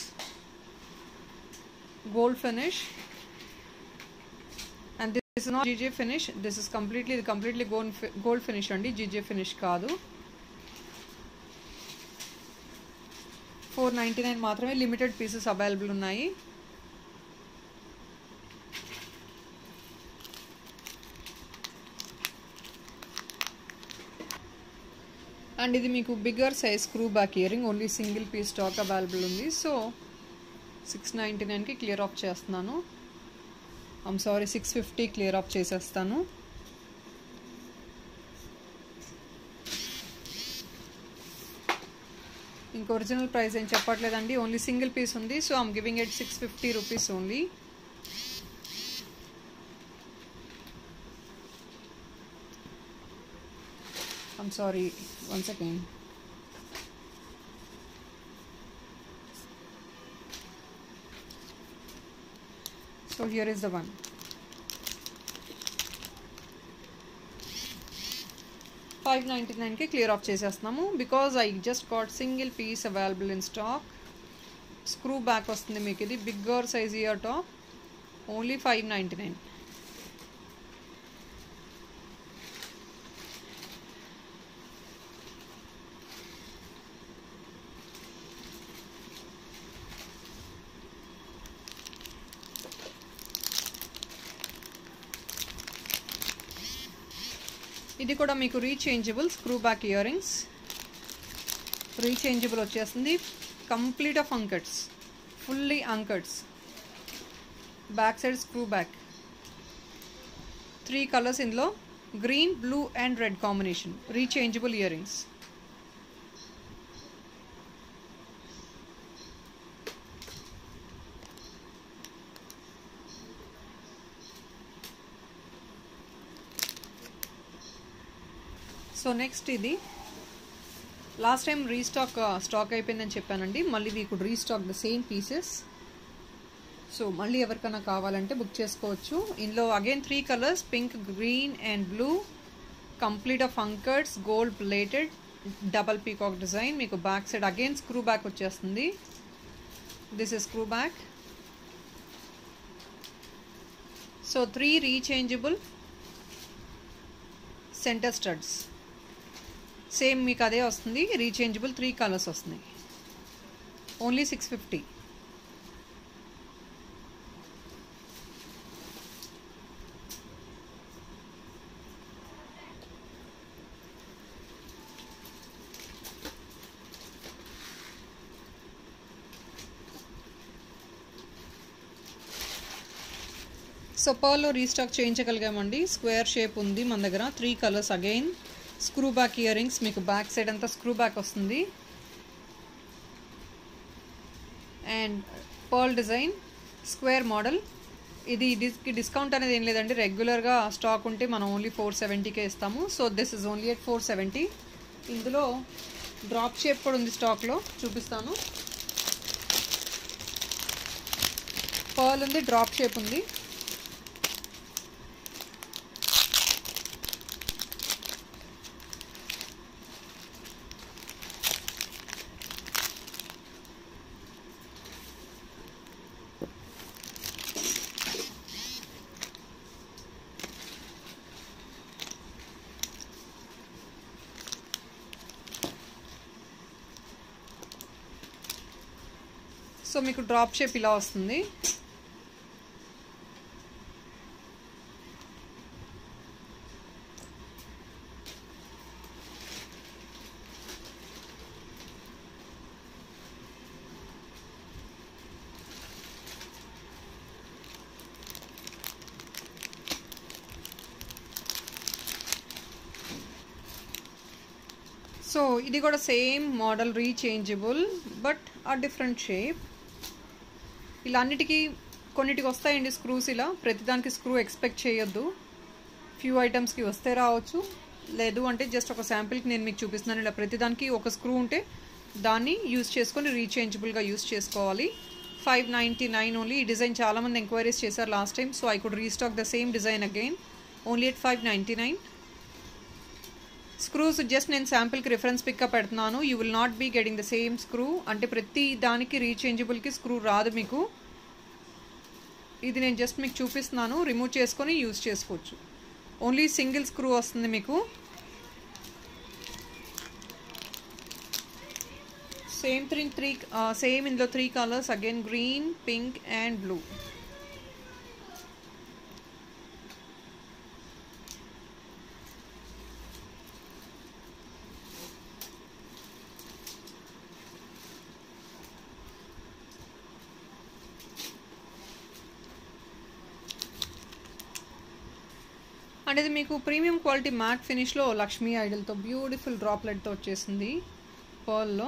gold finish, and this is not GJ finish. This is completely gold finish andi, GJ finish kaadu. 499 మాత్రమే. లిమిటెడ్ పీసెస్ అవైలబుల్ ఉన్నాయి. అండ్ ఇది మీకు bigger size screw back ear ring. Only single piece stock available ఉంది. సో 699కి క్లియర్ ఆఫ్ చేస్తున్నాను. ఐమ్ సారీ, 650 క్లియర్ ఆఫ్ చేసేస్తాను. ఇంక ఒరిజినల్ ప్రైస్ ఏం చెప్పట్లేదండి, ఓన్లీ సింగిల్ పీస్ ఉంది. So I'm giving it 650 rupees only. I'm sorry, one second. So here is the one. $599 కి క్లియర్ ఆఫ్ చేసేస్తున్నాము. Because I just got single piece available in stock. Screw back వస్తుంది మీకు. ఇది bigger size ear top, only 599. ఇది కూడా మీకు rechangeable screw back ear rings. Rechangeable వచ్చేస్తుంది. Complete of uncuts, fully uncuts. Back side screw back. 3 colours ఇందులో, green, blue and red combination. Rechangeable ear rings. So next ఇది లాస్ట్ టైం స్టాక్ అయిపోయిందని చెప్పానండి. మళ్ళీ we could restock the same pieces. So మళ్ళీ ఎవరికైనా కావాలంటే బుక్ చేసుకోవచ్చు. ఇందులో again 3 colours, pink, green and blue, complete of anchors, gold plated, double peacock design. మీకు back side again screw back వచ్చేస్తుంది. This is screw back. So 3 rechangeable centre studs, same మీకు అదే వస్తుంది. రీచేంజబుల్ 3 కలర్స్ వస్తున్నాయి. ఓన్లీ 650. సో పర్ల్లో రీస్టాక్ చేయించగలిగామండి. స్క్వేర్ షేప్ ఉంది మన దగ్గర. 3 colours again. Screw back ear rings, మీకు బ్యాక్ సైడ్ అంతా స్క్రూ బ్యాక్ వస్తుంది. And pearl design, square model. ఇది డిస్కౌంట్ అనేది ఏం లేదండి. రెగ్యులర్గా స్టాక్ ఉంటే మనం ఓన్లీ 470కే ఇస్తాము. So this is only at 470. ఇందులో డ్రాప్ షేప్ కూడా ఉంది స్టాక్లో, చూపిస్తాను. పర్ల్ ఉంది, డ్రాప్ షేప్ ఉంది. సో మీకు డ్రాప్ షేప్ ఇలా వస్తుంది. సో ఇది కూడా సేమ్ మోడల్, రీచేంజబుల్ బట్ ఆ డిఫరెంట్ షేప్. ఇలా అన్నిటికీ కొన్నిటికి వస్తాయండి స్క్రూస్. ఇలా ప్రతిదానికి స్క్రూ ఎక్స్పెక్ట్ చేయొద్దు. ఫ్యూ ఐటమ్స్కి వస్తే రావచ్చు, లేదు అంటే జస్ట్ ఒక శాంపిల్కి నేను మీకు చూపిస్తున్నాను. ఇలా ప్రతిదానికి ఒక స్క్రూ ఉంటే దాన్ని యూజ్ చేసుకొని రీచేంజబుల్గా యూజ్ చేసుకోవాలి. 599 ఓన్లీ. ఈ డిజైన్ చాలామంది ఎంక్వైరీస్ చేశారు last time. So I could restock the same design again only at 599. Screws just నేను శాంపిల్కి రిఫరెన్స్ పిక్అప్ పెడుతున్నాను. You will not be getting the same screw. అంటే ప్రతి దానికి రీచేంజబుల్కి స్క్రూ రాదు మీకు. ఇది నేను జస్ట్ మీకు చూపిస్తున్నాను. రిమూవ్ చేసుకొని యూజ్ చేసుకోవచ్చు. ఓన్లీ సింగిల్ స్క్రూ వస్తుంది మీకు. సేమ్ ఇందులో 3 colours again, green, pink and blue. అంటే ఇది మీకు ప్రీమియం క్వాలిటీ మ్యాట్ ఫినిష్లో లక్ష్మీ ఐడల్తో బ్యూటిఫుల్ డ్రాప్లెట్తో వచ్చేసింది. పర్ల్లో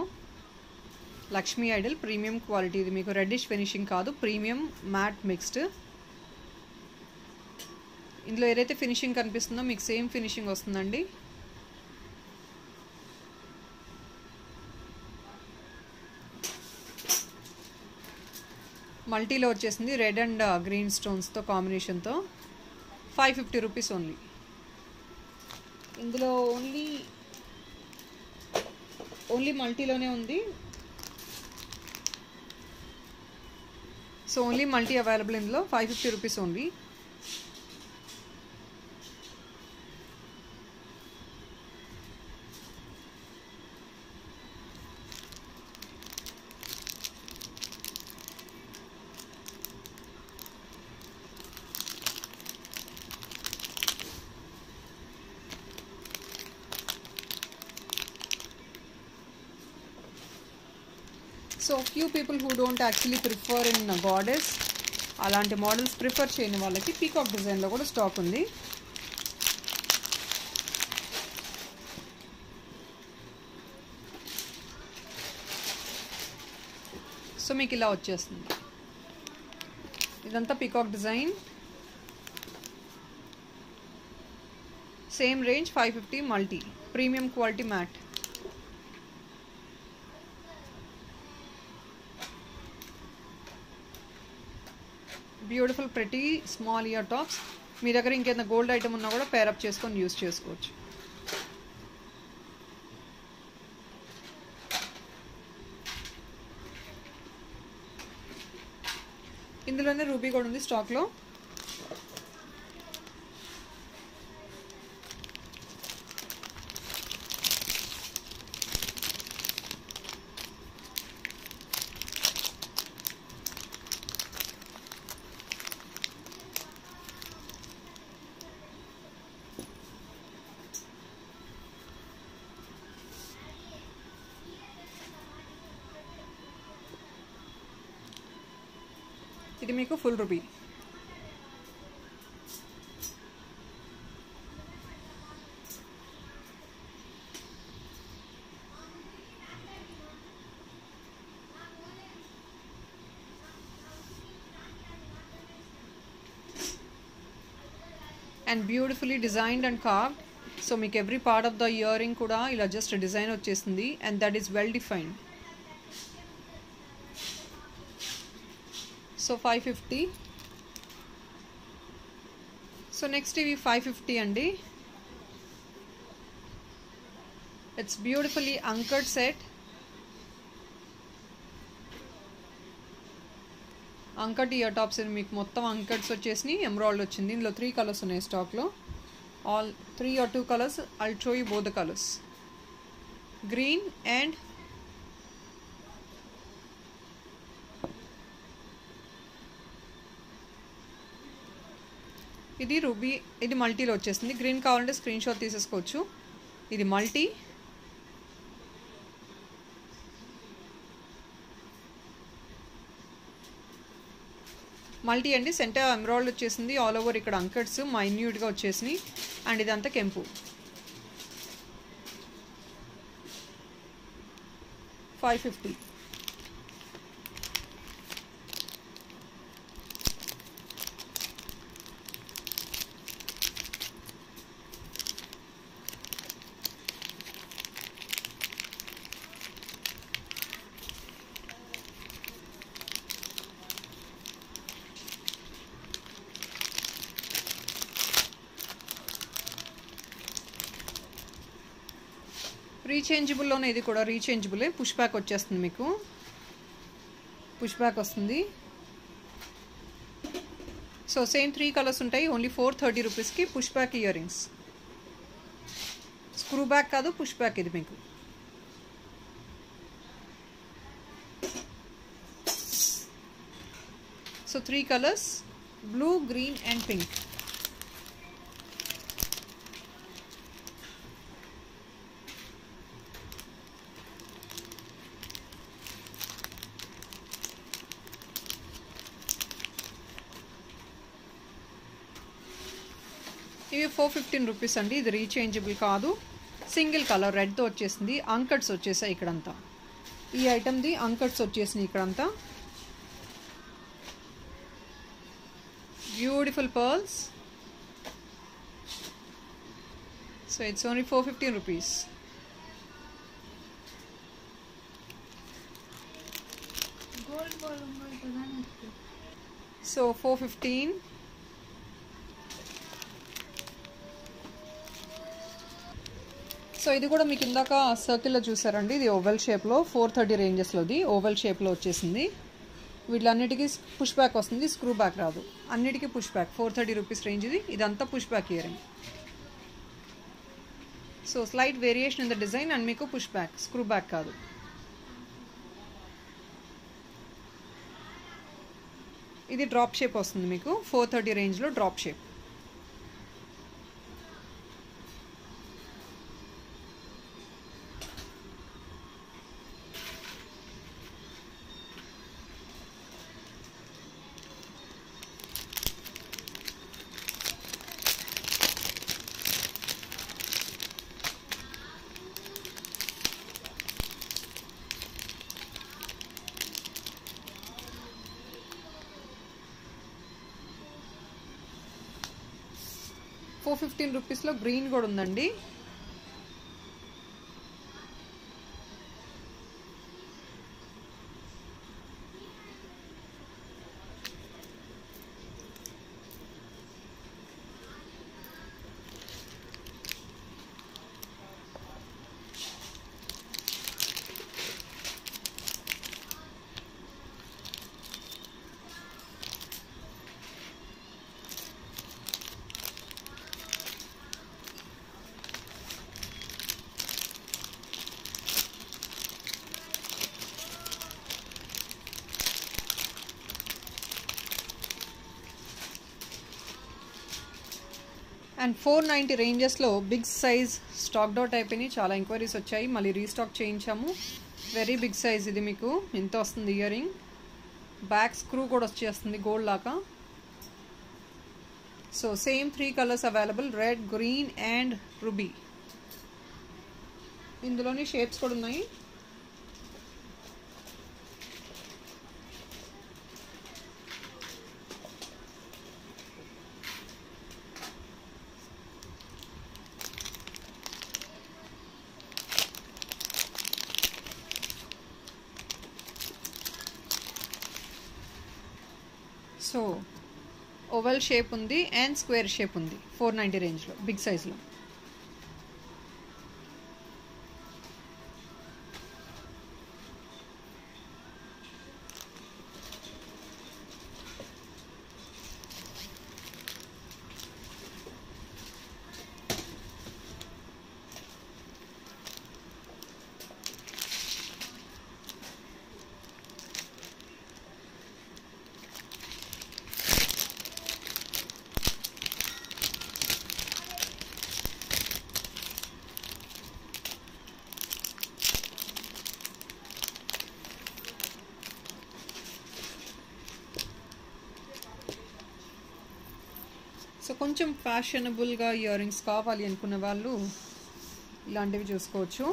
లక్ష్మీ ఐడల్ ప్రీమియం క్వాలిటీ. ఇది మీకు రెడ్డిష్ ఫినిషింగ్ కాదు, ప్రీమియం మ్యాట్ మిక్స్డ్. ఇందులో ఏదైతే ఫినిషింగ్ కనిపిస్తుందో మీకు సేమ్ ఫినిషింగ్ వస్తుందండి. మల్టీలో వచ్చేసింది, రెడ్ అండ్ గ్రీన్ స్టోన్స్తో కాంబినేషన్తో. 550 రూపీస్ ఓన్లీ. ఇందులో ఓన్లీ మల్టీలోనే ఉంది. సో ఓన్లీ మల్టీ అవైలబుల్ ఇందులో. 550 rupees only. So few people who don't actually prefer in goddess, అలాంటి మోడల్స్ ప్రిఫర్ చేయని వాళ్ళకి పీకాక్ డిజైన్లో కూడా స్టాక్ ఉంది. సో మీకు ఇలా వచ్చేస్తుంది. ఇదంతా peacock design. Same range 550 multi premium quality matte. Beautiful pretty small ear tops. మీ దగ్గర ఇంకేదైనా గోల్డ్ ఐటమ్ ఉన్నా కూడా పేరప్ చేసుకొని యూస్ చేసుకోవచ్చు. ఇందులోనే రూబీ కూడా ఉంది స్టాక్లో. ఇది మీకు full ruby. And beautifully designed and carved. So మీకు every part of the ear ring కూడా ఇలా జస్ట్ డిజైన్ వచ్చేసింది and that is well defined. So 550. So next ఇవి 550 అండి. It's beautifully anchored set. Anchored ear tops మీకు మొత్తం అంకర్డ్స్ వచ్చేసి ఎమరాల్డ్ వచ్చింది. ఇందులో 3 కలర్స్ ఉన్నాయి స్టాక్లో. All 3 or 2 colours. I'll show you both the colours. Green and ఇది రూబీ. ఇది మల్టీలో వచ్చేస్తుంది. గ్రీన్ కావాలంటే స్క్రీన్ షాట్ తీసేసుకోవచ్చు. ఇది మల్టీ. మల్టీ అండి. సెంటర్ ఎమరాల్డ్ వచ్చేసింది. ఆల్ ఓవర్ ఇక్కడ అంకర్డ్స్ మైన్యూట్గా వచ్చేసినాయి. అండ్ ఇదంతా కెంపు. 550. రీచేంజబుల్లోనే ఇది కూడా రీచేంజబులే. పుష్ బ్యాక్ వచ్చేస్తుంది మీకు. పుష్ బ్యాక్ వస్తుంది. సో సేమ్ 3 కలర్స్ ఉంటాయి. ఓన్లీ 430 రూపీస్కి push back ear rings. Screw back కాదు, పుష్ బ్యాక్ ఇది మీకు. So 3 colours, blue, green and pink. ఇవి 415 రూపీస్ అండి. ఇది రీచేంజబుల్ కాదు. సింగిల్ కలర్ రెడ్తో వచ్చేసింది. అంకట్స్ వచ్చేసాయి ఇక్కడంతా. ఈ ఐటమ్ది అంకట్స్ వచ్చేసినాయి ఇక్కడంతా. Beautiful pearls. So it's only 415 rupees. So 415. So ఇది కూడా మీకు ఇందాక సర్కిల్లో చూసారండి. ఇది ఓవెల్ షేప్లో 430 రేంజెస్లోది ఓవెల్ షేప్లో వచ్చేసింది. వీటిలన్నిటికీ పుష్ బ్యాక్ వస్తుంది, స్క్రూ బ్యాక్ రాదు. అన్నిటికీ పుష్ బ్యాక్. 430 రూపీస్ రేంజ్ ఇది. ఇదంతా push back earring. So slight variation in the design and మీకు పుష్ బ్యాక్, స్క్రూ బ్యాక్ కాదు. ఇది డ్రాప్ షేప్ వస్తుంది మీకు. 430 రేంజ్లో డ్రాప్ షేప్. 415 రూపీస్లో గ్రీన్ కూడా ఉందండి. అండ్ 490 రేంజెస్లో బిగ్ సైజ్ స్టాక్డ్ అవుట్ అయిపోయినాయి. చాలా ఎంక్వైరీస్ వచ్చాయి, మళ్ళీ రీస్టాక్ చేయించాము. వెరీ బిగ్ సైజ్ ఇది. మీకు ఎంత వస్తుంది ఇయర్ రింగ్, బ్యాక్ స్క్రూ కూడా వచ్చేస్తుంది గోల్డ్ లాగా. So same 3 colours available, red, green and ruby. ఇందులోని షేప్స్ కూడా ఉన్నాయి. సో ఓవల్ షేప్ ఉంది అండ్ స్క్వేర్ షేప్ ఉంది 490 రేంజ్లో బిగ్ సైజ్లో. సో కొంచెం ఫ్యాషనబుల్గా ఇయర్ రింగ్స్ కావాలి అనుకున్న వాళ్ళు ఇలాంటివి చూసుకోవచ్చు.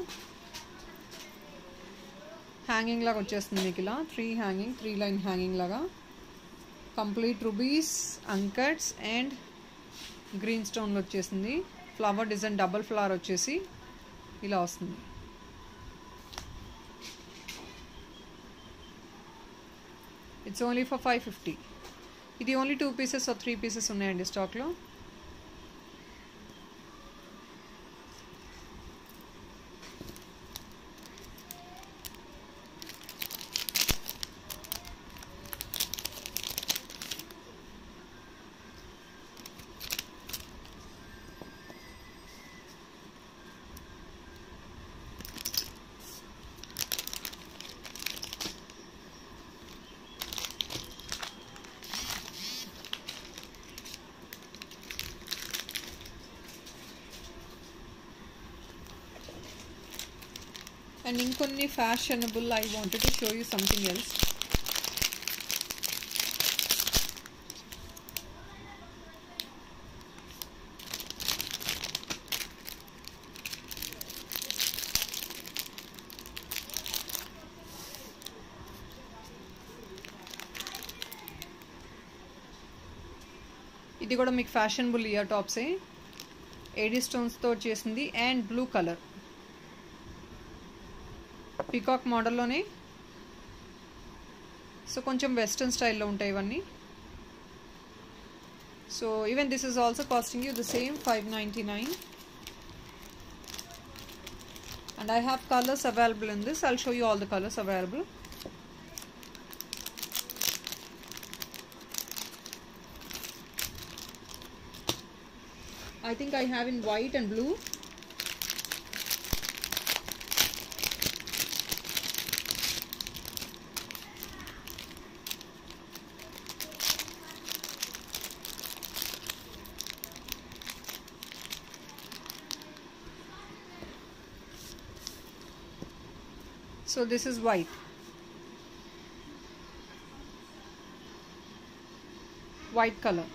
హ్యాంగింగ్ లాగా వచ్చేస్తుంది మీకు ఇలా 3 లైన్ హ్యాంగింగ్ లాగా. Complete rubies, uncuts and green స్టోన్లో వచ్చేసింది. ఫ్లవర్ డిజైన్ డబుల్ ఫ్లవర్ వచ్చేసి ఇలా వస్తుంది. It's only for 550. ఇది ఓన్లీ 2 పీసెస్ ఆర్ 3 పీసెస్ ఉన్నాయండి స్టాక్లో. అండ్ ఇంకొన్ని fashionable, I wanted to show you something else. ఇది కూడా మీకు ఫ్యాషనబుల్ ఇయర్ టాప్సే, ఏడీ స్టోన్స్తో వచ్చేసింది అండ్ బ్లూ కలర్ పీకాక్ మోడల్లోనే. సో కొంచెం వెస్ట్రన్ స్టైల్లో ఉంటాయి ఇవన్నీ. So even this is also costing you the same 599. And I have colours available in this. I'll show you all the colours available. I think I have in white and blue. So this is white. White color.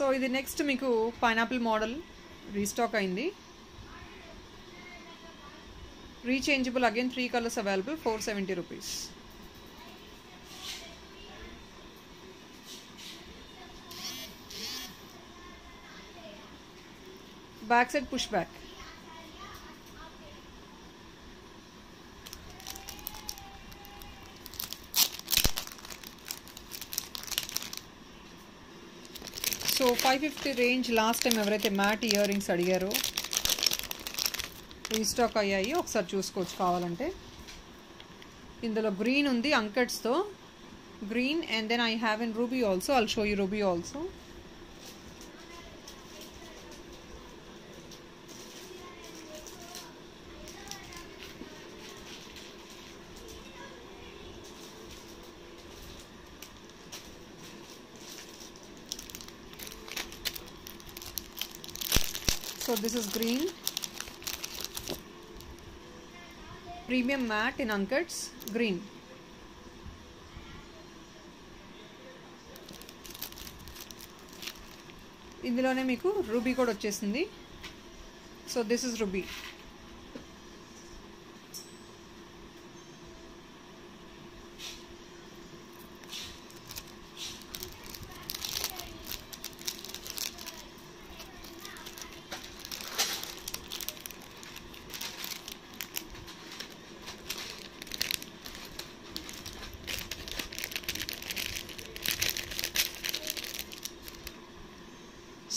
So ఇది నెక్స్ట్ మీకు పైనాపిల్ మోడల్ రీస్టాక్ అయింది. Rechangeable again 3 colours available, 470 rupees. Back side push back. So 550 range last time ఎవరైతే మ్యాట్ ఇయర్ రింగ్స్ అడిగారో రీస్టాక్ అయ్యాయి, ఒకసారి చూసుకోవచ్చు కావాలంటే. ఇందులో గ్రీన్ ఉంది అంకట్స్తో, green, and then I have in ruby also. I'll show you ruby also. So this is green, premium matte in uncuts, green. ఇందులోనే మీకు రూబీ కూడా వచ్చేసింది. So this is ruby.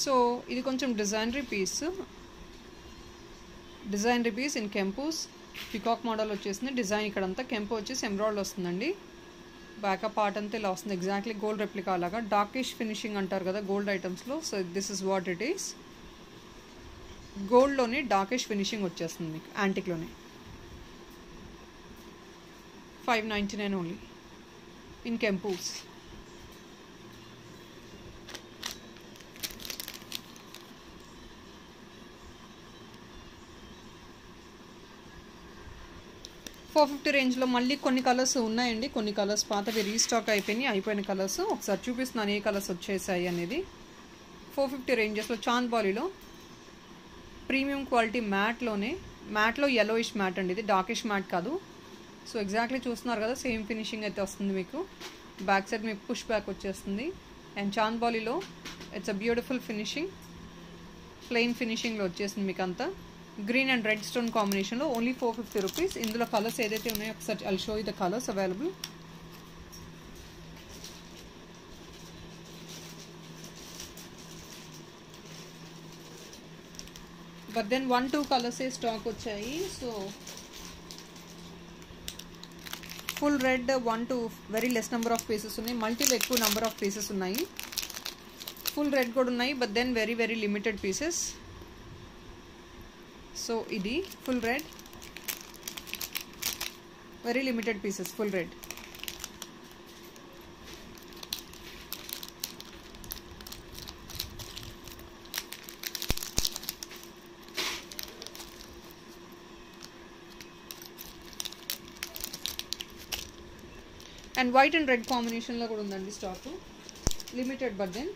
So ఇది కొంచెం డిజైనరీ పీస్ ఇన్ కెంపూస్ పికాక్ మోడల్ వచ్చేసింది. డిజైన్ ఇక్కడంతా కెంపు వచ్చేసి ఎంబ్రాయిడ్ వస్తుందండి. బ్యాకప్ పార్ట్ అంతా ఇలా వస్తుంది, ఎగ్జాక్ట్లీ గోల్డ్ రెప్లికా లాగా. డార్కిష్ ఫినిషింగ్ అంటారు కదా గోల్డ్ ఐటమ్స్లో. So this is what it is. గోల్డ్లోనే డార్కిష్ ఫినిషింగ్ వచ్చేస్తుంది మీకు, యాంటిక్లోనే. 599 ఓన్లీ ఇన్ కెంపూస్. $450 రేంజ్లో మళ్ళీ కొన్ని కలర్స్ ఉన్నాయండి. కొన్ని కలర్స్ పాతవి రీస్టాక్ అయిపోయిన కలర్స్ ఒకసారి చూపిస్తున్నాను ఏ కలర్స్ వచ్చేసాయి అనేది. 450 రేంజెస్లో చాంద్బాలీలో ప్రీమియం క్వాలిటీ మ్యాట్లో yellowish మ్యాట్ అండి. ఇది డార్కిష్ మ్యాట్ కాదు. సో ఎగ్జాక్ట్లీ చూస్తున్నారు కదా, సేమ్ ఫినిషింగ్ అయితే వస్తుంది మీకు. బ్యాక్ సైడ్ మీకు పుష్ బ్యాక్ వచ్చేస్తుంది. అండ్ చాంద్బాలీలో it's a beautiful finishing, plain ఫినిషింగ్లో వచ్చేసింది మీకు అంతా. గ్రీన్ అండ్ రెడ్ స్టోన్ కాంబినేషన్లో ఓన్లీ 450 రూపీస్. ఇందులో కలర్స్ ఏదైతే ఉన్నాయో ఒకసారి I'll show you the colours available. But then 1-2 కలర్సే స్టాక్ వచ్చాయి. So full red 1-2 very less number of pieces ఉన్నాయి. మల్టీలో ఎక్కువ నెంబర్ ఆఫ్ పీసెస్ ఉన్నాయి. ఫుల్ రెడ్ కూడా ఉన్నాయి, but then very very limited pieces. So ఇది full red, very limited pieces, full red. And white and red కాంబినేషన్లో కూడా ఉందండి stock, limited but then.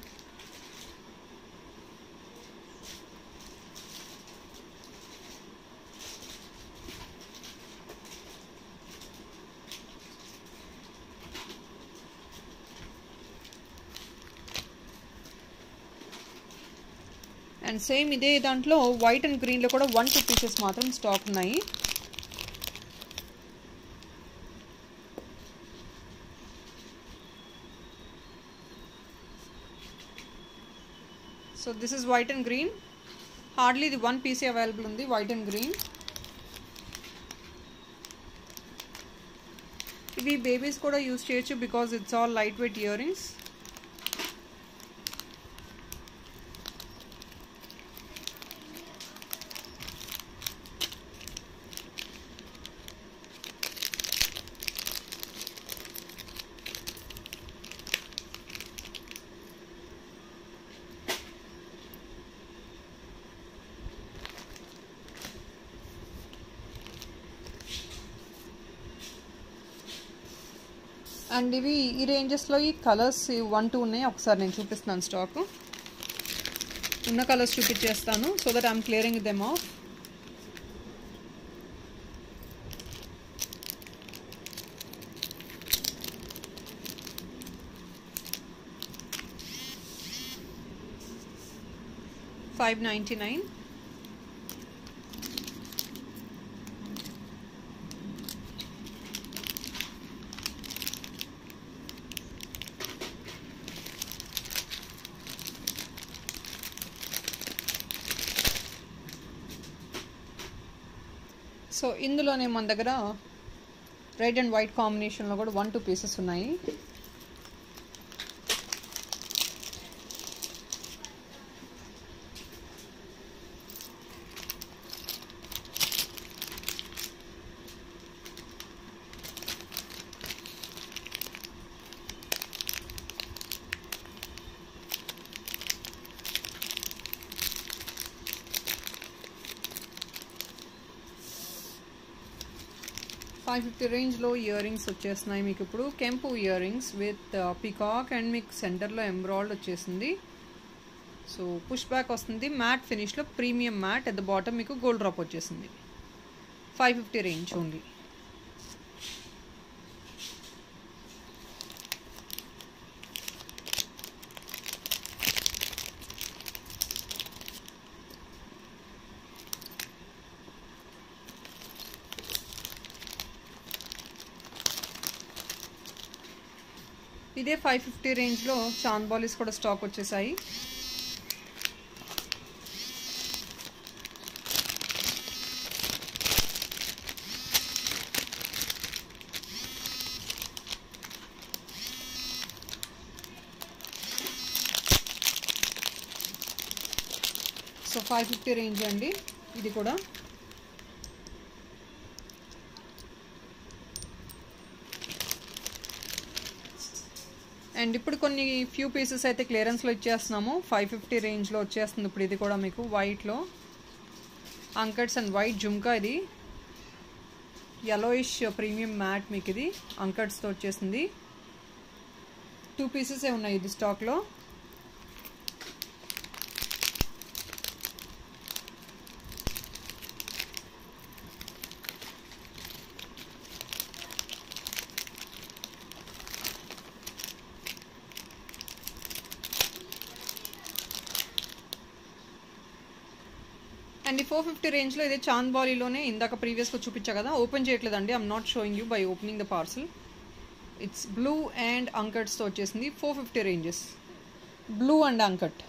And same ఇదే దాంట్లో వైట్ అండ్ గ్రీన్లో కూడా 1-2 పీసెస్ మాత్రం స్టాక్ ఉన్నాయి. So this is white and green. Hardly ఇది 1 పీసే అవైలబుల్ ఉంది, వైట్ అండ్ గ్రీన్. ఇవి బేబీస్ కూడా యూజ్ చేయొచ్చు because it's all light weight ear rings. And ఇవి ఈ రేంజెస్లో ఈ కలర్స్ 1-2 ఉన్నాయి. ఒకసారి నేను చూపిస్తున్నాను స్టాక్. ఉన్న కలర్స్ చూపించేస్తాను so that I'm clearing them of. $5.99. So ఇందులోనే మన దగ్గర రెడ్ అండ్ వైట్ కాంబినేషన్లో కూడా 1-2 పీసెస్ ఉన్నాయి. $550 రేంజ్లో ఇయర్ రింగ్స్ వచ్చేస్తున్నాయి మీకు. ఇప్పుడు కెంపు ear rings with peacock and మీకు సెంటర్లో ఎంబ్రాయిడ్ వచ్చేసింది. సో పుష్ బ్యాక్ వస్తుంది, మ్యాట్ ఫినిష్లో premium matte, at the bottom మీకు గోల్డ్ డ్రాప్ వచ్చేసింది. $550 రేంజ్ ఓన్లీ. ఇదే $550 రేంజ్లో చాంద్ బాలీస్ కూడా స్టాక్ వచ్చేసాయి. సో $550 రేంజ్ అండి ఇది కూడా. అండ్ ఇప్పుడు కొన్ని ఫ్యూ పీసెస్ అయితే క్లియరెన్స్లో ఇచ్చేస్తున్నాము. $550 రేంజ్లో వచ్చేస్తుంది ఇప్పుడు ఇది కూడా మీకు వైట్లో అంకట్స్ అండ్ వైట్ జుమ్కా. ఇది yellowish ప్రీమియం మ్యాట్ మీకు ఇది అంకట్స్తో వచ్చేసింది. 2 పీసెసే ఉన్నాయి ఇది స్టాక్లో. అండ్ ఈ $450 రేంజ్లో ఇదే చాంద్ బాలీలోనే ఇందాక ప్రీవియస్గా చూపించా కదా, ఓపెన్ చేయట్లేదండి. I'm not showing you by opening the parcel. It's blue and అంకట్స్తో వచ్చేసింది. $450 రేంజెస్, బ్లూ అండ్ అంకట్.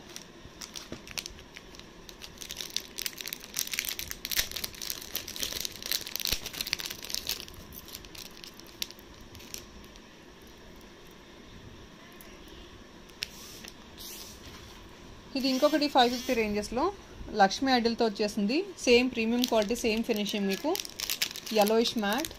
ఇది ఇంకొకటి $550 రేంజెస్లో లక్ష్మీ ఐడల్తో వచ్చేసింది. Same premium quality, same finishing మీకు, yellowish మ్యాట్.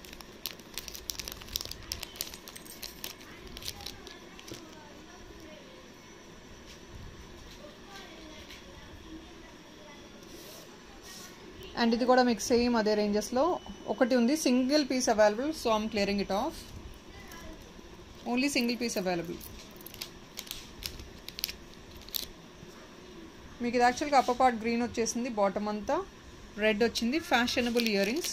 అండ్ ఇది కూడా మీకు సేమ్ అదే రేంజెస్లో ఒకటి ఉంది. Single piece available, so I'm clearing it off. Only single piece available. మీకు ఇది యాక్చువల్గా అప్పర్ పార్ట్ గ్రీన్ వచ్చేసింది, బాటమ్ అంతా రెడ్ వచ్చింది. Fashionable ear rings.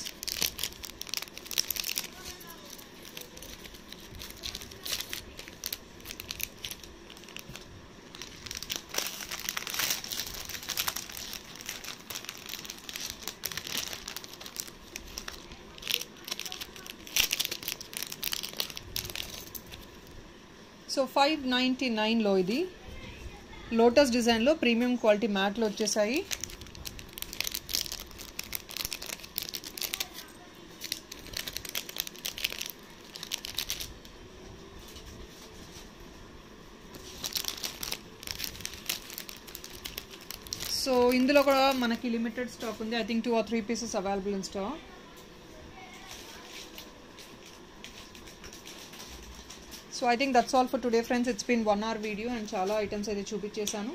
సో $599లో ఇది లోటస్ డిజైన్లో ప్రీమియం క్వాలిటీ మ్యాట్లో వచ్చేసాయి. సో ఇందులో కూడా మనకి లిమిటెడ్ స్టాక్ ఉంది. I think 2 or 3 pieces available in stock. So I think that's all for today friends. It's been 1 hour video and చాలా ఐటమ్స్ అయితే చూపించేశాను.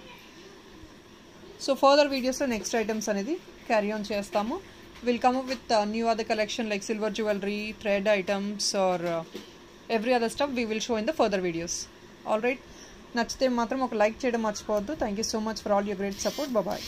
సో ఫర్దర్ వీడియోస్లో నెక్స్ట్ ఐటమ్స్ అనేది క్యారీ ఆన్ చేస్తాము. Will come up with new other collection like silver jewellery, thread items or every other stuff we will show in the further videos. All right, నచ్చితే మాత్రం ఒక లైక్ చేయడం మర్చిపోవద్దు. Thank you so much for all your great support. Bye.